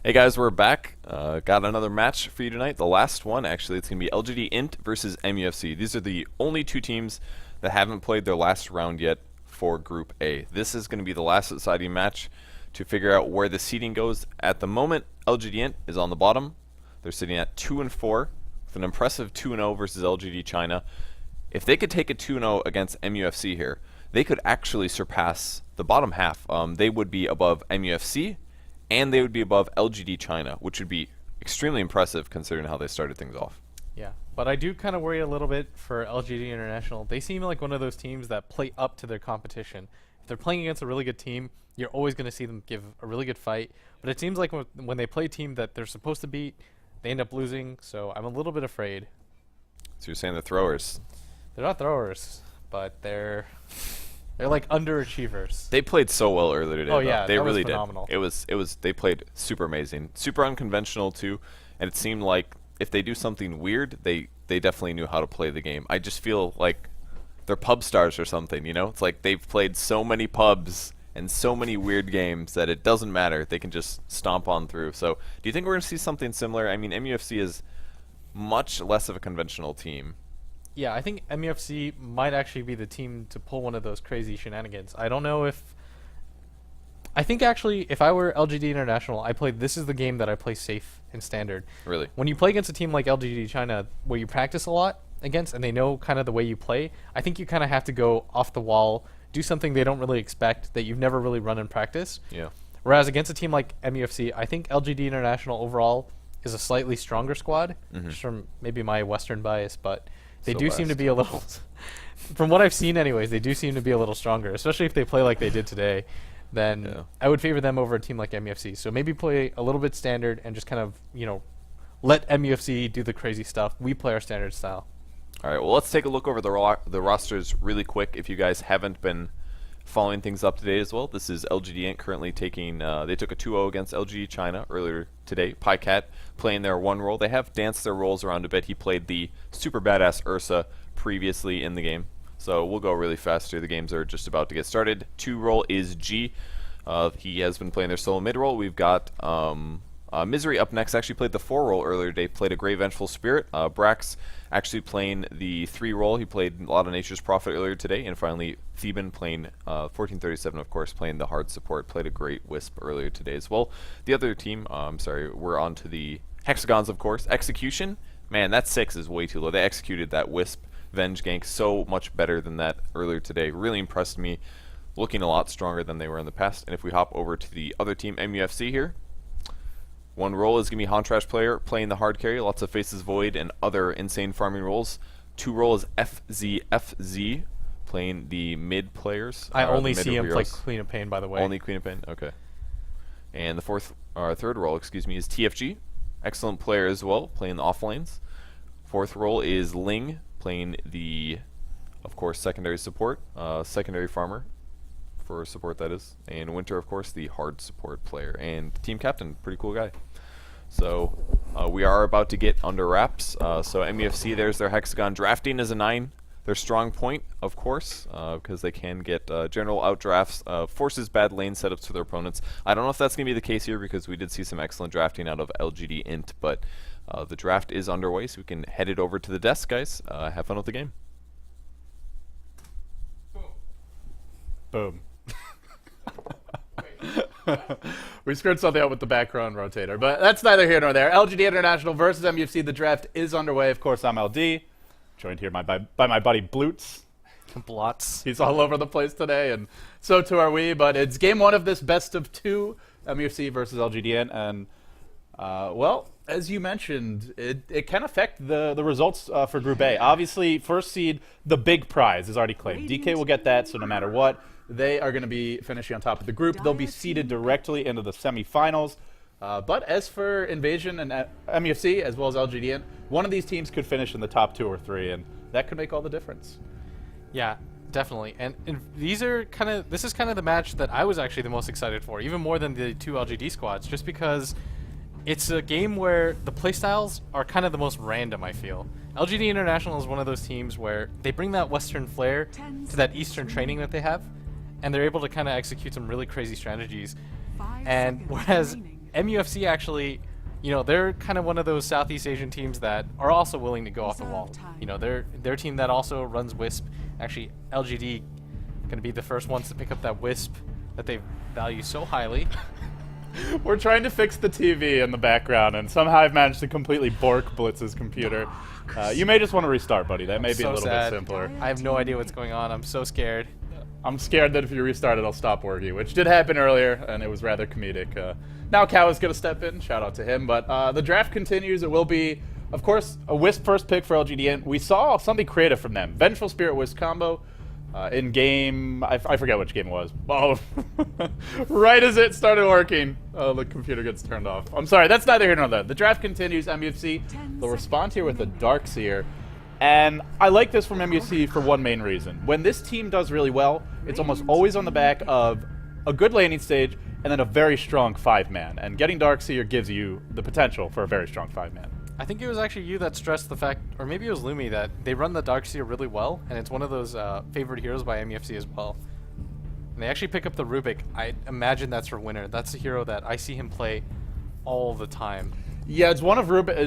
Hey guys, we're back. Got another match for you tonight. The last one, actually, it's going to be LGD.int versus MUFC. These are the only two teams that haven't played their last round yet for Group A. This is going to be the last deciding match to figure out where the seeding goes. At the moment, LGD.int is on the bottom. They're sitting at 2-4 with an impressive 2-0 versus LGD China. If they could take a 2-0 against MUFC here, they could actually surpass the bottom half. They would be above MUFC, and they would be above LGD China, which would be extremely impressive considering how they started things off. Yeah, but I do kind of worry a little bit for LGD International. They seem like one of those teams that play up to their competition. If they're playing against a really good team, you're always going to see them give a really good fight. But it seems like when they play a team that they're supposed to beat, they end up losing, so I'm a little bit afraid. So you're saying the throwers? They're not throwers, but they're like underachievers. They played so well earlier today. Oh yeah, they that really was phenomenal. did. It was they played super amazing, super unconventional too, and it seemed like if they do something weird, they definitely knew how to play the game. I just feel like they're pub stars or something, you know? It's like they've played so many pubs and so many weird games that it doesn't matter. They can just stomp on through. So, do you think we're going to see something similar? I mean, MUFC is much less of a conventional team. Yeah, I think MUFC might actually be the team to pull one of those crazy shenanigans. I don't know if... I think actually, if I were LGD International, this is the game that I play safe and standard. Really? When you play against a team like LGD China, where you practice a lot against, and they know kind of the way you play, I think you kind of have to go off the wall, do something they don't really expect, that you've never really run in practice. Yeah. Whereas against a team like MUFC, I think LGD International overall is a slightly stronger squad, just from maybe my Western bias, but... They do seem to be a little, from what I've seen anyways, they do seem to be a little stronger, especially if they play like they did today. Then I would favor them over a team like MUFC. So maybe play a little bit standard and just kind of, let MUFC do the crazy stuff. We play our standard style. All right, well, let's take a look over the rosters really quick if you guys haven't been following things up today as well. This is LGD.int currently taking, they took a 2-0 against LG China earlier today. PyCat playing their one role. They have danced their roles around a bit. He played the super badass Ursa previously in the game. So we'll go really fast here. The games are just about to get started. 2 role is G. He has been playing their solo mid role. We've got Misery up next. Actually played the 4 role earlier today. Played a Great Vengeful Spirit. Brax actually playing the 3 role. He played a lot of Nature's Prophet earlier today. And finally, Theban playing 1437, of course, playing the hard support. Played a great Wisp earlier today as well. The other team, we're on to the Hexagons, of course. Execution, man, that 6 is way too low. They executed that Wisp Venge gank so much better than that earlier today. Really impressed me. Looking a lot stronger than they were in the past. And if we hop over to the other team, MUFC here. 1 role is going to be Hontrash player playing the hard carry, lots of Faces Void and other insane farming roles. 2 role is FZFZ playing the mid players. I only see him play Queen of Pain, by the way. Only Queen of Pain, okay. And the third role, is TFG. Excellent player as well, playing the off lanes. 4th role is Ling playing the, of course, secondary support, secondary farmer. For support, that is. And Winter, of course, the hard support player. And team captain, pretty cool guy. So we are about to get under wraps. So MUFC, there's their Hexagon. Drafting is a 9. Their strong point, of course, because they can get general outdrafts, forces bad lane setups for their opponents. I don't know if that's going to be the case here because we did see some excellent drafting out of LGD.int, but the draft is underway, so we can head it over to the desk, guys. Have fun with the game. Boom. We screwed something up with the background rotator, but that's neither here nor there. LGD International versus MUFC. The draft is underway. Of course, I'm LD, joined here by my buddy Blutz. Blots. He's all over the place today, and so too are we. But it's game 1 of this best of 2, MUFC versus LGDN, and well, as you mentioned, it can affect the results for Group A. Obviously, first seed, the big prize is already claimed. DK will get that, so no matter what, they are going to be finishing on top of the group. They'll be seeded directly into the semifinals. But as for Invasion and MUFC, as well as LGDN, one of these teams could finish in the top 2 or 3, and that could make all the difference. Yeah, definitely. And this is kind of the match that I was actually the most excited for, even more than the 2 LGD squads, just because it's a game where the playstyles are kind of the most random, I feel. LGD International is one of those teams where they bring that Western flair to that Eastern training that they have, and they're able to kind of execute some really crazy strategies. And whereas MUFC actually, they're kind of one of those Southeast Asian teams that are also willing to go off the wall. They're a team that also runs Wisp. Actually, LGD going to be the first ones to pick up that Wisp that they value so highly. We're trying to fix the TV in the background, and somehow I've managed to completely bork Blitz's computer. You may just want to restart, buddy. That may be a little bit simpler. I have no idea what's going on. I'm so scared. I'm scared that if you restart it, it'll stop working, which did happen earlier, and it was rather comedic. Now Cal is going to step in. Shout out to him. But the draft continues. It will be, of course, a Wisp first pick for LGD.int. We saw something creative from them. Vengeful Spirit Wisp combo. In game, I forget which game it was. Oh, right as it started working, the computer gets turned off. I'm sorry, that's neither here nor there. The draft continues, MUFC. They'll respond here with a Darkseer. And I like this from MUFC for one main reason. When this team does really well, it's almost always on the back of a good laning stage and then a very strong 5-man. And getting Darkseer gives you the potential for a very strong 5-man. I think it was actually you that stressed the fact, or maybe it was Lumi, that they run the Darkseer really well, and it's one of those favorite heroes by MUFC as well. And they actually pick up the Rubik. I imagine that's for winner. That's a hero that I see him play all the time. Yeah, it's one of Rubik's.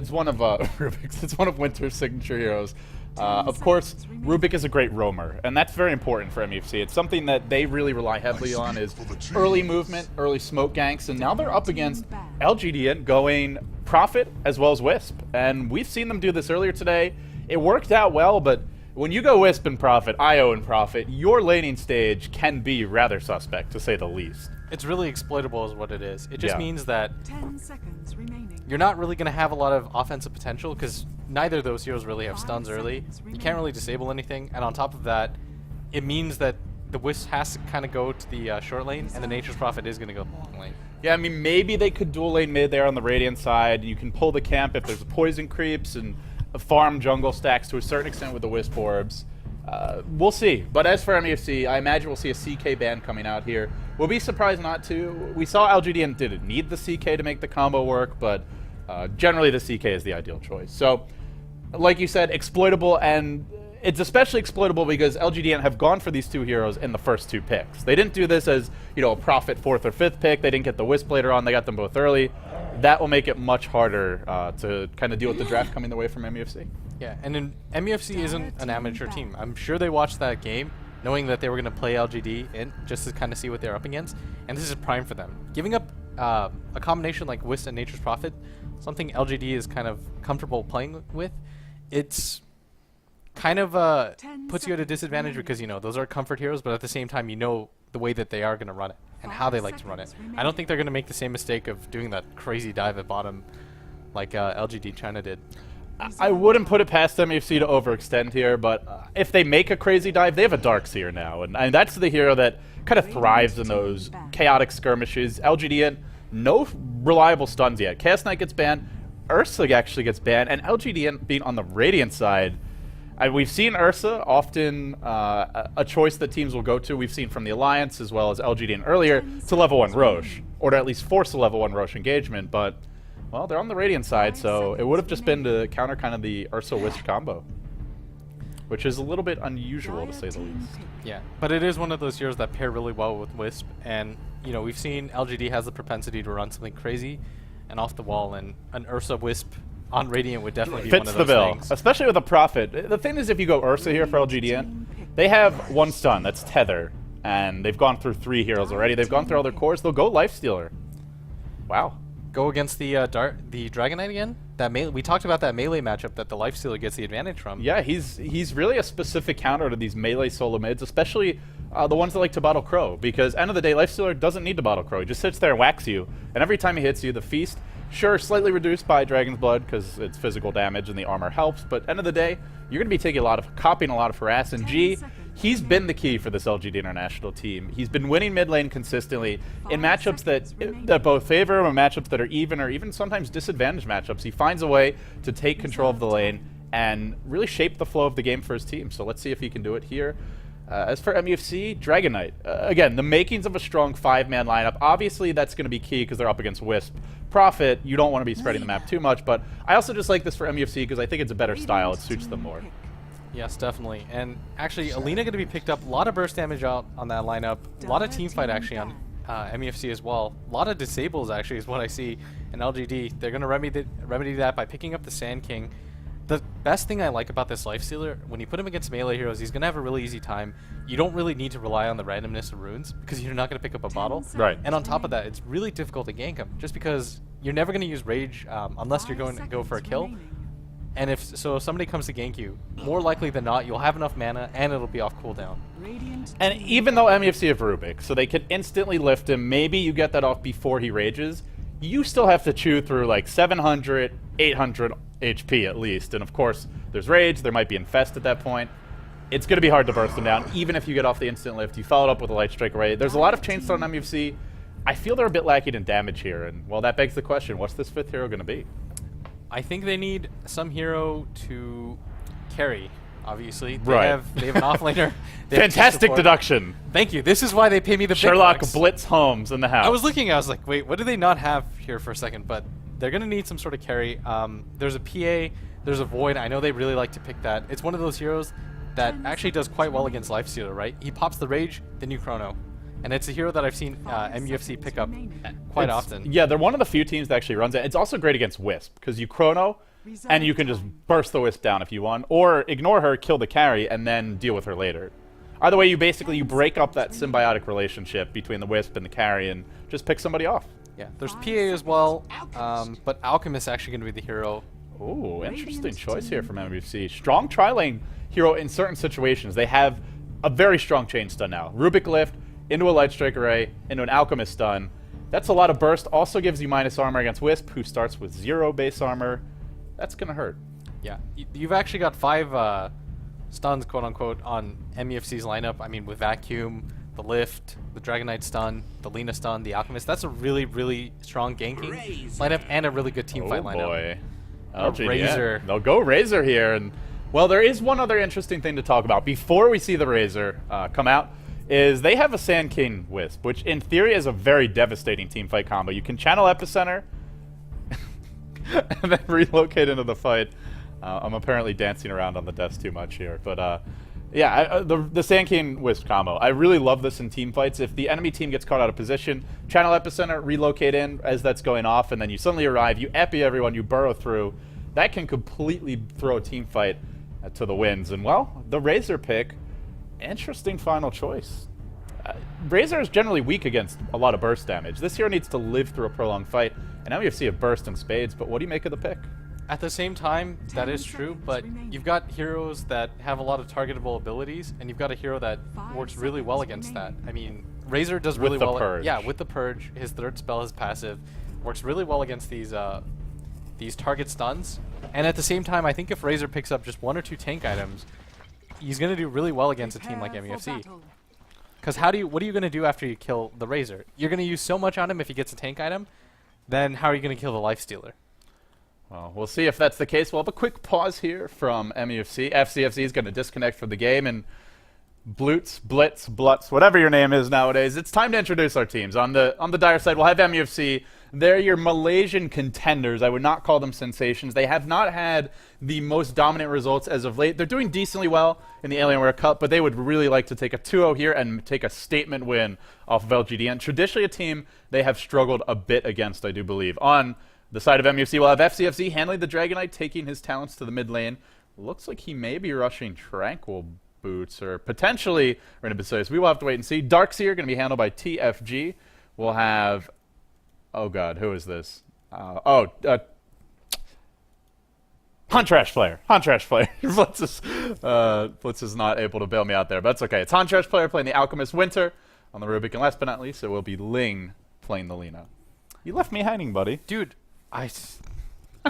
It's one of Winter's signature heroes. Of course, Rubik is a great roamer, and that's very important for MUFC. It's something that they really rely heavily on is early movement, early smoke ganks, and now they're up against LGD.int going Prophet as well as Wisp. And we've seen them do this earlier today. It worked out well, but when you go Wisp and Prophet, IO and Prophet, your laning stage can be rather suspect, to say the least. It's really exploitable is what it is. It just means that 10 seconds remaining. you're not really going to have a lot of offensive potential because neither of those heroes really have stuns early. You can't really disable anything, and on top of that, it means that the Wisp has to kind of go to the short lane, and the Nature's Prophet is going to go long lane. Yeah, I mean, maybe they could dual lane mid there on the Radiant side. You can pull the camp if there's poison creeps and farm jungle stacks to a certain extent with the Wisp orbs. We'll see. But as for MUFC, I imagine we'll see a CK ban coming out here. We'll be surprised not to. We saw LGD.int didn't need the CK to make the combo work, but generally the CK is the ideal choice. So, like you said, exploitable, and it's especially exploitable because LGD.int have gone for these two heroes in the first two picks. They didn't do this as, a Prophet 4th or 5th pick. They didn't get the Wisp later on. They got them both early. That will make it much harder to kind of deal with the draft coming their way from MUFC. Yeah, and then MUFC isn't an amateur team. I'm sure they watched that game knowing that they were going to play LGD.int just to kind of see what they're up against, and this is prime for them. Giving up a combination like Wisp and Nature's Prophet, something LGD is kind of comfortable playing with, it's kind of puts you at a disadvantage because, those are comfort heroes, but at the same time, the way that they are going to run it and how they like to run it. I don't think they're going to make the same mistake of doing that crazy dive at bottom like LGD China did. I wouldn't put it past MUFC to overextend here, but if they make a crazy dive, they have a Darkseer now, and that's the hero that kind of thrives in those chaotic skirmishes. LGD.int, no reliable stuns yet. Chaos Knight gets banned, Ursa actually gets banned, and LGD.int being on the Radiant side, we've seen Ursa often a choice that teams will go to. We've seen from the Alliance as well as LGD.int earlier to level 1 Roche, or to at least force a level 1 Roche engagement, but well, they're on the Radiant side, so it would have just been to counter kind of the Ursa-Wisp combo, which is a little bit unusual to say the least. Yeah, but it is one of those heroes that pair really well with Wisp, and we've seen LGD has the propensity to run something crazy and off the wall, and an Ursa-Wisp on Radiant would definitely be one of those Fits the bill, things. especially with a Prophet. The thing is, if you go Ursa here for LGD.int, they have one stun, that's Tether, and they've gone through 3 heroes already. They've gone through all their cores. They'll go Lifestealer. Wow. Go against the Dragon Knight again? We talked about that melee matchup that the Lifestealer gets the advantage from. Yeah, he's really a specific counter to these melee solo mids, especially the ones that like to bottle Crow, because end of the day, Lifestealer doesn't need to bottle Crow. He just sits there and whacks you, and every time he hits you, the feast, sure, slightly reduced by Dragon's Blood because it's physical damage and the armor helps, but end of the day, you're going to be taking copying a lot of harass, and G, he's been the key for this LGD International team. He's been winning mid lane consistently in matchups that both favor him and matchups that are even, or even sometimes disadvantaged matchups. He finds a way to take control of the lane and really shape the flow of the game for his team. So let's see if he can do it here. As for MUFC, Dragon Knight. Again, the makings of a strong 5-man lineup. Obviously, that's going to be key because they're up against Wisp. Prophet, you don't want to be spreading the map too much, but I also just like this for MUFC because I think it's a better style. It suits them more. Yes, definitely. And actually, Alina going to be picked up. A lot of burst damage out on that lineup. A lot of team fight actually on MUFC as well. A lot of disables actually is what I see in LGD. They're going to remedy that by picking up the Sand King. The best thing I like about this Lifestealer, when you put him against melee heroes, he's going to have a really easy time. You don't really need to rely on the randomness of runes because you're not going to pick up a bottle. Right. And on top of that, it's really difficult to gank him just because you're never going to use Rage unless you're going to go for a kill. And if somebody comes to gank you, more likely than not, you'll have enough mana and it'll be off cooldown. And even though MUFC have Rubik, so they can instantly lift him, maybe you get that off before he rages, you still have to chew through like 700, 800 HP at least. And of course, there's Rage, there might be Infest at that point. It's going to be hard to burst him down, even if you get off the instant lift. You follow it up with a Light Strike Array. There's a lot of Chainstone on MUFC. I feel they're a bit lacking in damage here, and well, that begs the question, what's this fifth hero going to be? I think they need some hero to carry, obviously. They Right. have an offlaner. They have Fantastic support. deduction. Thank you. This is why they pay me the big Sherlock bucks. Blitz Holmes in the house. I was looking, I was like, wait, what do they not have here for a second? But they're going to need some sort of carry. There's a PA, there's a Void. I know they really like to pick that. It's one of those heroes that actually does quite well against Lifestealer, right? He pops the Rage, the new Chrono. And it's a hero that I've seen MUFC pick up quite often. Yeah, they're one of the few teams that actually runs it. It's also great against Wisp, because you Chrono, and you can just burst the Wisp down if you want, or ignore her, kill the carry, and then deal with her later. Either way, you break up that symbiotic relationship between the Wisp and the carry and just pick somebody off. Yeah, there's PA as well, but Alchemist is actually going to be the hero. Ooh, interesting choice here from MUFC. Strong tri-lane hero in certain situations. They have a very strong chain stun now. Rubik Lift, into a Light Strike Array, into an Alchemist stun. That's a lot of burst. Also gives you minus armor against Wisp, who starts with 0 base armor. That's going to hurt. Yeah, you've actually got 5 stuns, quote-unquote, on MUFC's lineup. I mean, with Vacuum, the Lift, the Dragon Knight stun, the Lina stun, the Alchemist. That's a really, really strong ganking lineup and a really good team fight lineup. Oh, boy. LGD. Razor. They'll go Razor here. And well, there is one other interesting thing to talk about before we see the Razor come out. Is they have a Sand King Wisp, which in theory is a very devastating teamfight combo. You can channel Epicenter and then relocate into the fight. I'm apparently dancing around on the desk too much here. But yeah, the Sand King Wisp combo. I really love this in team fights. If the enemy team gets caught out of position, channel Epicenter, relocate in as that's going off, and then you suddenly arrive, you epi everyone, you burrow through. That can completely throw a team fight to the winds. And well, the Razor pick, interesting final choice. Razor is generally weak against a lot of burst damage. This hero needs to live through a prolonged fight, and MUFC have burst and spades, but what do you make of the pick? At the same time, that is true, but you've got heroes that have a lot of targetable abilities, and you've got a hero that works really well against that. I mean, Razor does really well. Purge. Yeah, with the Purge, his third spell, his passive, works really well against these target stuns. And at the same time, I think if Razor picks up just 1 or 2 tank items, he's going to do really well against a team like MUFC. Because what are you going to do after you kill the Razor? You're going to use so much on him if he gets a tank item, then how are you going to kill the Lifestealer? Well, we'll see if that's the case. We'll have a quick pause here from MUFC. FCFC is going to disconnect from the game, and Blutz, whatever your name is nowadays, it's time to introduce our teams. On the dire side, we'll have MUFC. They're your Malaysian contenders. I would not call them sensations. They have not had the most dominant results as of late. They're doing decently well in the Alienware Cup, but they would really like to take a 2-0 here and take a statement win off of LGD. And traditionally a team they have struggled a bit against, I do believe. On the side of MUFC, we'll have FCFC handling the Dragon Knight, taking his talents to the mid lane. Looks like he may be rushing Tranquil Boots, or potentially Renabasilis. We will have to wait and see. Darkseer going to be handled by TFG. We'll have... Oh god, who is this? Huntrash Player. Huntrash Player. Blitz is not able to bail me out there, but that's okay. It's Huntrash Player playing the Alchemist Winter on the Rubik, and last but not least, it will be Ling playing the Lina. You left me hanging, buddy. Dude,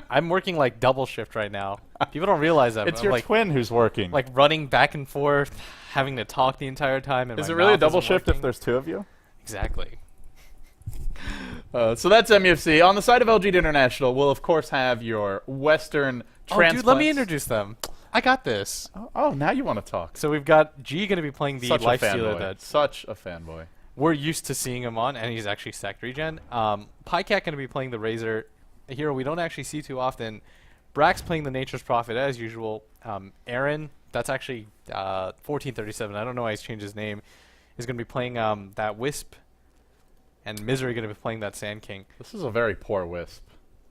I'm working like double shift right now. People don't realize that. It's your twin who's working. Like running back and forth, having to talk the entire time. And is my it really a mouth double isn't shift working. if there's 2 of you? Exactly. So that's MUFC. On the side of LGD International, we'll of course have your Western transplants. Oh, dude, let me introduce them. I got this. Oh, now you want to talk. So we've got G going to be playing the Lifestealer that Such a fanboy. we're used to seeing him on, and he's actually stacked regen. Pycat going to be playing the Razor, a hero we don't actually see too often. Brax playing the Nature's Prophet as usual. Aaron, that's actually 1437. I don't know why he's changed his name. Is going to be playing that Wisp and Misery going to be playing that Sand King. This is a very poor Wisp.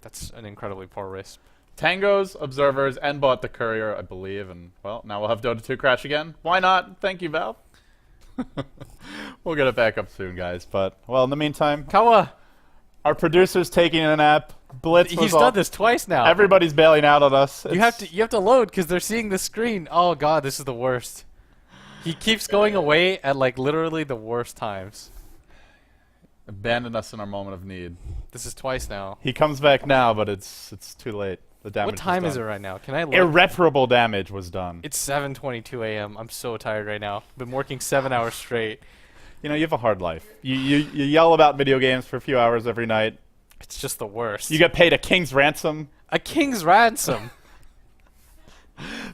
That's an incredibly poor Wisp. Tangos, Observers, and bought the Courier, I believe, and, well, now we'll have Dota 2 crash again. Why not? Thank you, Valve. We'll get it back up soon, guys, but, well, in the meantime, Kawa! our producer's taking a nap. Blitz was He's done this twice now. Everybody's bailing out on us. You have to load because they're seeing the screen. Oh god, this is the worst. He keeps going away at like literally the worst times. Abandon us in our moment of need. This is twice now. He comes back now, but it's too late. The damage. What time was is it done. right now? Can I look? Irreparable damage was done. It's 7:22 a.m. I'm so tired right now. Been working 7 hours straight. You know, you have a hard life. You yell about video games for a few hours every night. It's just the worst. You get paid a king's ransom. A king's ransom.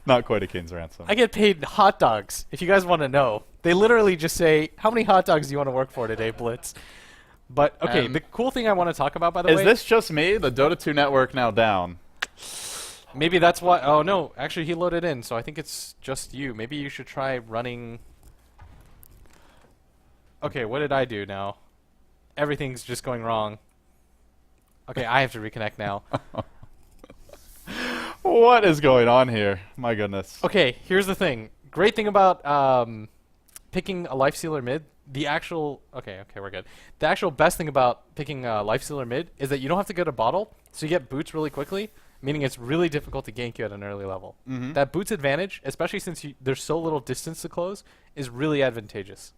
Not quite a king's ransom. I get paid hot dogs, if you guys want to know. They literally just say, how many hot dogs do you want to work for today, Blitz? But, okay, the cool thing I want to talk about, by the way... Is this just me? The Dota 2 network now down. Maybe that's why... Oh, no. Actually, he loaded in, so I think it's just you. Maybe you should try running... Okay, what did I do now? Everything's just going wrong. Okay, I have to reconnect now. What is going on here? My goodness. Okay, here's the thing. Great thing about picking a Life Stealer mid, the actual... Okay, we're good. The actual best thing about picking a Life Stealer mid is that you don't have to get a bottle, so you get boots really quickly, meaning it's really difficult to gank you at an early level. Mm-hmm. That boots advantage, especially since there's so little distance to close, is really advantageous.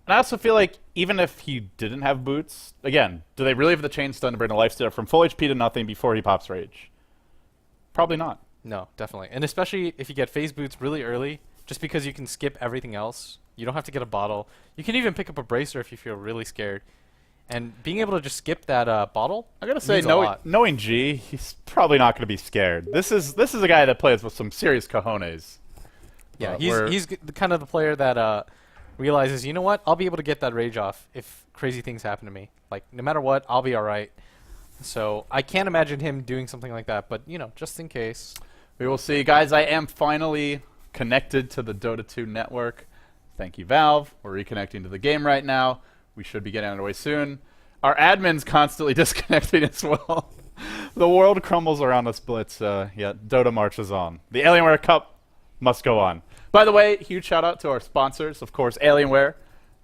And I also feel like even if he didn't have boots, again, do they really have the chain stun to bring a lifestealer from full HP to nothing before he pops rage? Probably not. No, definitely. And especially if you get phase boots really early, just because you can skip everything else. You don't have to get a bottle. You can even pick up a bracer if you feel really scared. And being able to just skip that bottle, I gotta say, means a lot. knowing G, he's probably not gonna be scared. This is a guy that plays with some serious cojones. Yeah, he's the kind of the player that realizes, you know what, I'll be able to get that rage off if crazy things happen to me. Like, no matter what, I'll be alright. So, I can't imagine him doing something like that, but, you know, just in case. We will see. Guys, I am finally connected to the Dota 2 network. Thank you, Valve. We're reconnecting to the game right now. We should be getting underway soon. Our admin's constantly disconnecting as well. The world crumbles around us, Blitz. Yet Dota marches on. The Alienware Cup must go on. By the way, huge shout out to our sponsors, of course, Alienware,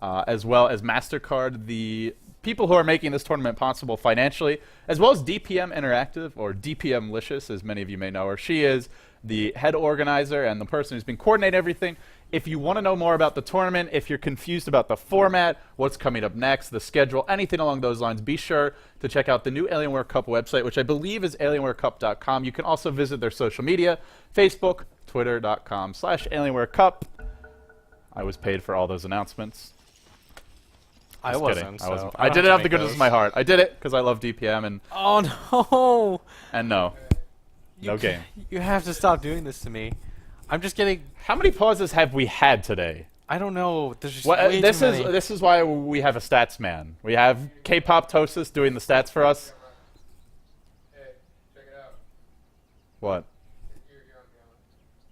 as well as MasterCard, the people who are making this tournament possible financially, as well as DPM Interactive, or DPM Licious, as many of you may know her. She is the head organizer and the person who's been coordinating everything. If you want to know more about the tournament, if you're confused about the format, what's coming up next, the schedule, anything along those lines, be sure to check out the new Alienware Cup website, which I believe is alienwarecup.com. You can also visit their social media, Facebook, Twitter.com/Alienware Cup. I was paid for all those announcements. I wasn't. So I did it out of the goodness of my heart. I did it because I love DPM and... Oh, no! And no. No game. You have to stop doing this to me. I'm just getting... How many pauses have we had today? I don't know. There's just way this too many. This is why we have a stats man. We have K-pop Tosis doing the stats for us. Hey, check it out. What? You're on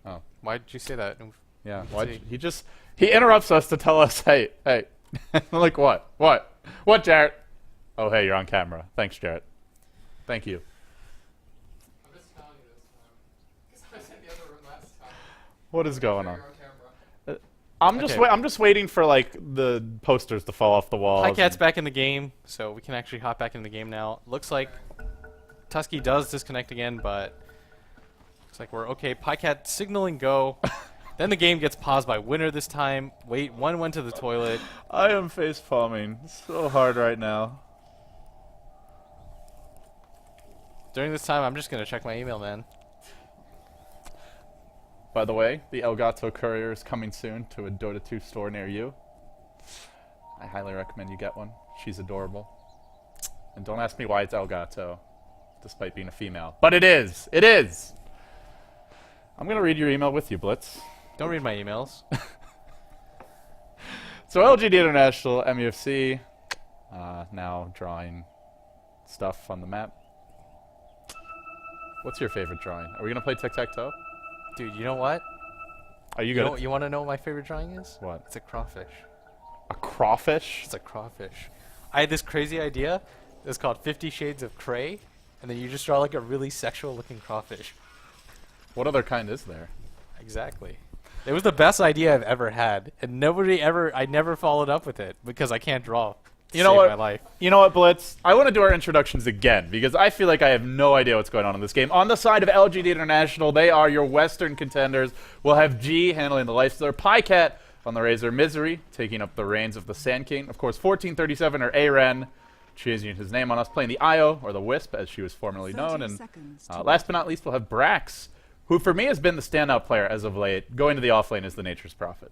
camera. Oh, Why did you say that? yeah. Let's see. He interrupts us to tell us, hey. Like what? What, Jarrett? Oh, hey, you're on camera. Thanks, Jarrett. Thank you. I'm just telling you this time. Because I was in the other room last time. What is going on? You're on camera. I'm just waiting for like the posters to fall off the walls. Pycat's back in the game, so we can actually hop back in the game now. Looks like Tusky does disconnect again, but looks like we're okay. Pycat signaling go. Then the game gets paused by winner this time. Wait, one went to the toilet. I am face palming so hard right now. During this time, I'm just going to check my email, man. By the way, the Elgato Courier is coming soon to a Dota 2 store near you. I highly recommend you get one. She's adorable. And don't ask me why it's Elgato, despite being a female. But it is! It is! I'm going to read your email with you, Blitz. Don't read my emails. So LGD International, MUFC, now drawing stuff on the map. What's your favorite drawing? Are we going to play tic-tac-toe? Dude, you know what? Are you You, going know, you want to know what my favorite drawing is? What? It's a crawfish. A crawfish? It's a crawfish. I had this crazy idea. It's called 50 Shades of Cray, and then you just draw like a really sexual-looking crawfish. What other kind is there? Exactly. It was the best idea I've ever had, and I never followed up with it because I can't draw. You know what? My life. You know what, Blitz? I want to do our introductions again because I feel like I have no idea what's going on in this game. On the side of LGD International, they are your Western contenders. We'll have G handling the Lifestealer, Pycat on the Razor, Misery taking up the reins of the Sand King. Of course, 1437 or Aren, changing his name on us, playing the IO or the Wisp as she was formerly known. And last but not least, we'll have Brax, who for me has been the standout player as of late. Going to the offlane is the Nature's Prophet.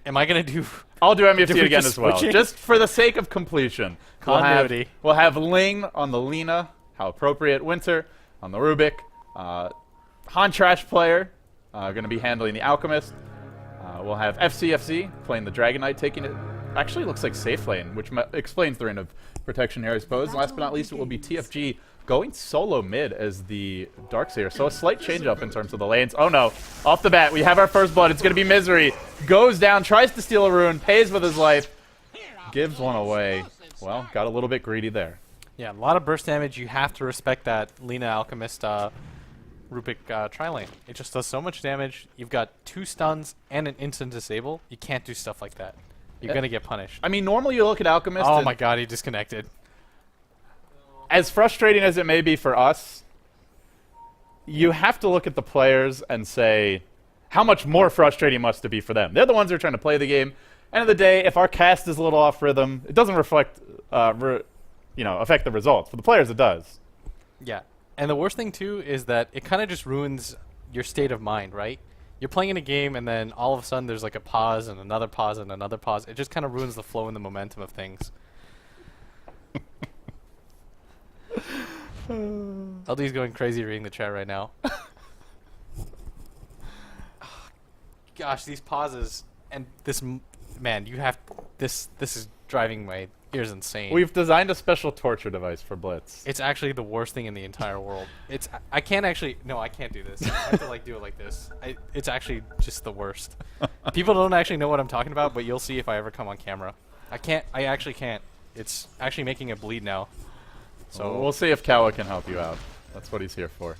Am I going to do... I'll do MUFC Different again as well, switching? just for the sake of completion. Continuity. We'll have Ling on the Lena, how appropriate. Winter on the Rubik. Han Trash player, going to be handling the Alchemist. We'll have FCFC playing the Dragon Knight, taking it. Actually looks like safe lane, which explains the Ring of Protection here, I suppose. And last but not least, it will be TFG going solo mid as the Darkseer. So a slight change up in terms of the lanes. Oh no, off the bat, we have our first blood. It's going to be Misery. Goes down, tries to steal a rune, pays with his life, gives one away. Well, got a little bit greedy there. Yeah, a lot of burst damage. You have to respect that Lena Alchemist Rubik tri-lane. It just does so much damage. You've got 2 stuns and an instant disable. You can't do stuff like that. You're going to get punished. I mean, normally you look at Alchemist. Oh my god, he disconnected. As frustrating as it may be for us, you have to look at the players and say, how much more frustrating must it be for them? They're the ones who are trying to play the game. End of the day, if our cast is a little off rhythm, it doesn't reflect, affect the results. For the players, it does. Yeah, and the worst thing too is that it kind of just ruins your state of mind, right? You're playing in a game, and then all of a sudden there's like a pause and another pause and another pause. It just kind of ruins the flow and the momentum of things. LD's going crazy reading the chat right now. Gosh, these pauses and this man, you have this is driving my ears insane. We've designed a special torture device for Blitz. It's actually the worst thing in the entire world. I can't do this. I have to like do it like this. It's actually just the worst. People don't actually know what I'm talking about, but you'll see if I ever come on camera. I actually can't. It's actually making it bleed now. So we'll see if Kawa can help you out. That's what he's here for.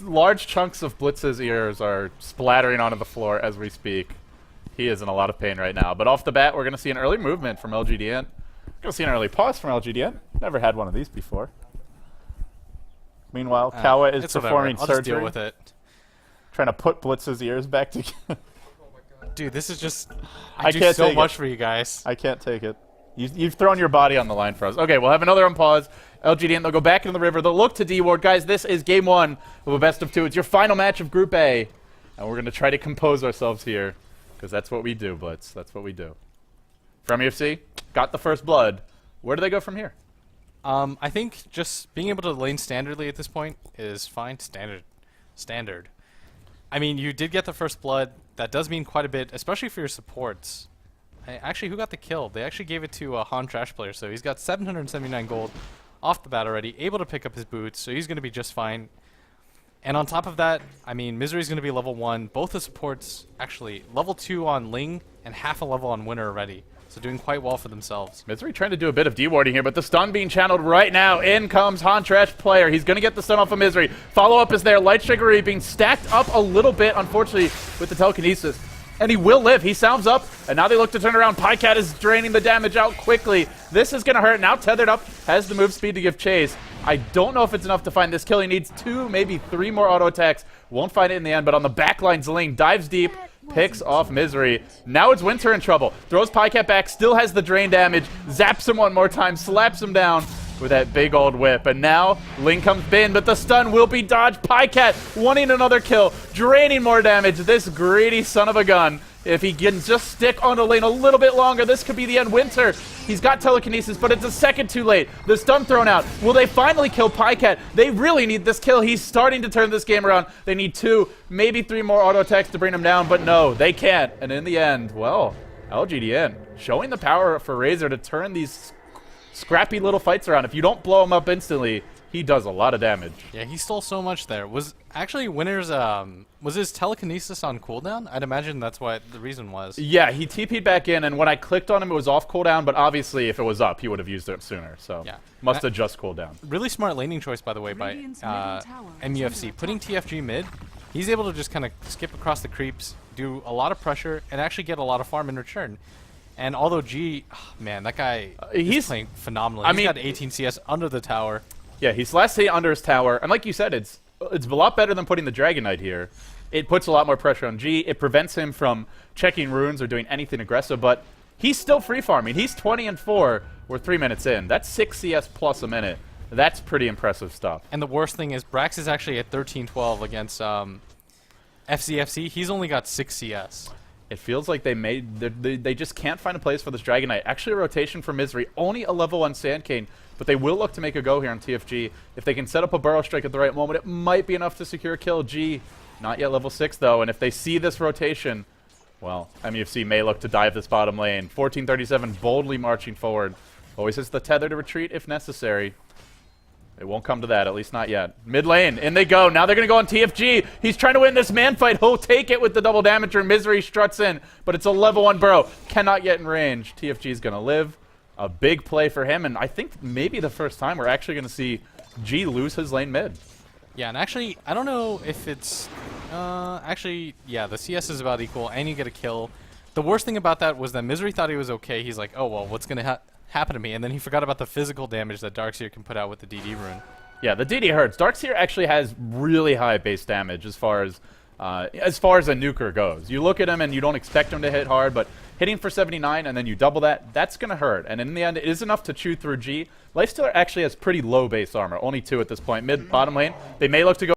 Large chunks of Blitz's ears are splattering onto the floor as we speak. He is in a lot of pain right now. But off the bat, we're going to see an early movement from LGD.int. We're going to see an early pause from LGD.int. Never had one of these before. Meanwhile, Kawa is performing I'll surgery. just deal with it. Trying to put Blitz's ears back together. Dude, this is just... I do can't so take much it. for you guys. I can't take it. You've thrown your body on the line for us. Okay, we'll have another unpause. LGD, they'll go back into the river. They'll look to D-Ward. Guys, this is game 1 of a best of 2. It's your final match of Group A. And we're going to try to compose ourselves here. Because that's what we do, Blitz. That's what we do. From MUFC, got the first blood. Where do they go from here? I think just being able to lane standardly at this point is fine. Standard. I mean, you did get the first blood. That does mean quite a bit, especially for your supports. Actually, who got the kill? They actually gave it to a Han Trash player, so he's got 779 gold off the bat already, able to pick up his boots, so he's going to be just fine. And on top of that, I mean, Misery's going to be level 1. Both the supports, actually, level 2 on Ling and half a level on Winter already. So doing quite well for themselves. Misery trying to do a bit of dewarding here, but the stun being channeled right now. In comes Han Trash player. He's going to get the stun off of Misery. Follow-up is there. Light Trickery being stacked up a little bit, unfortunately, with the telekinesis. And he will live. He sounds up, and now they look to turn around. Pycat is draining the damage out quickly. This is going to hurt. Now tethered up, has the move speed to give chase. I don't know if it's enough to find this kill. He needs 2, maybe 3 more auto attacks. Won't find it in the end, but on the backline, Zling dives deep, picks off Misery. Now it's Winter in trouble. Throws Pycat back, still has the drain damage, zaps him one more time, slaps him down with that big old whip. And now Ling comes in, but the stun will be dodged. Pycat wanting another kill, draining more damage. This greedy son of a gun. If he can just stick on the lane a little bit longer, this could be the end. Winter, he's got telekinesis, but it's a second too late. The stun thrown out. Will they finally kill Pycat? They really need this kill. He's starting to turn this game around. They need 2, maybe 3 more auto attacks to bring him down, but no, they can't. And in the end, well, LGD.int showing the power for Razor to turn these scrappy little fights around. If you don't blow him up instantly, he does a lot of damage. Yeah, he stole so much there. Actually, Winner's was his telekinesis on cooldown? I'd imagine that's what the reason was. Yeah, he TP'd back in, and when I clicked on him, it was off cooldown, but obviously if it was up, he would have used it sooner, so Yeah. must have just cooled down. Really smart laning choice, by the way, by Radiant's middle tower is MUFC. under Putting TFG mid, he's able to just kind of skip across the creeps, do a lot of pressure, and actually get a lot of farm in return. And although G, man, that guy he's is playing phenomenally. I He's mean- got 18 CS under the tower. Yeah, he's last hit under his tower, and like you said, it's a lot better than putting the Dragon Knight here. It puts a lot more pressure on G. It prevents him from checking runes or doing anything aggressive, but he's still free farming. He's 20-4. We're 3 minutes in. That's 6 CS plus a minute. That's pretty impressive stuff. And the worst thing is Brax is actually at 13-12 against FCFC. He's only got 6 CS. It feels like they just can't find a place for this Dragon Knight. Actually, a rotation for Misery. Only a level 1 Sand Cane, but they will look to make a go here on TFG. If they can set up a Burrow Strike at the right moment, it might be enough to secure a kill. G, not yet level 6, though, and if they see this rotation, well, MUFC may look to dive this bottom lane. 1437 boldly marching forward. Always has the tether to retreat if necessary. It won't come to that, at least not yet. Mid lane, in they go. Now they're going to go on TFG. He's trying to win this man fight. He'll take it with the double damager. Misery struts in, but it's a level 1 Burrow. Cannot get in range. TFG is going to live. A big play for him, and I think maybe the first time we're actually going to see G lose his lane mid. Yeah, and actually, I don't know if it's... actually, yeah, the CS is about equal, and you get a kill. The worst thing about that was that Misery thought he was okay. He's like, oh, well, what's going to happen to me? And then he forgot about the physical damage that Darkseer can put out with the DD rune. Yeah, the DD hurts. Darkseer actually has really high base damage as far as a nuker goes. You look at him and you don't expect him to hit hard, but hitting for 79 and then you double that, that's going to hurt. And in the end, it is enough to chew through G. Lifestealer actually has pretty low base armor, only 2 at this point. Mid, bottom lane, they may look to go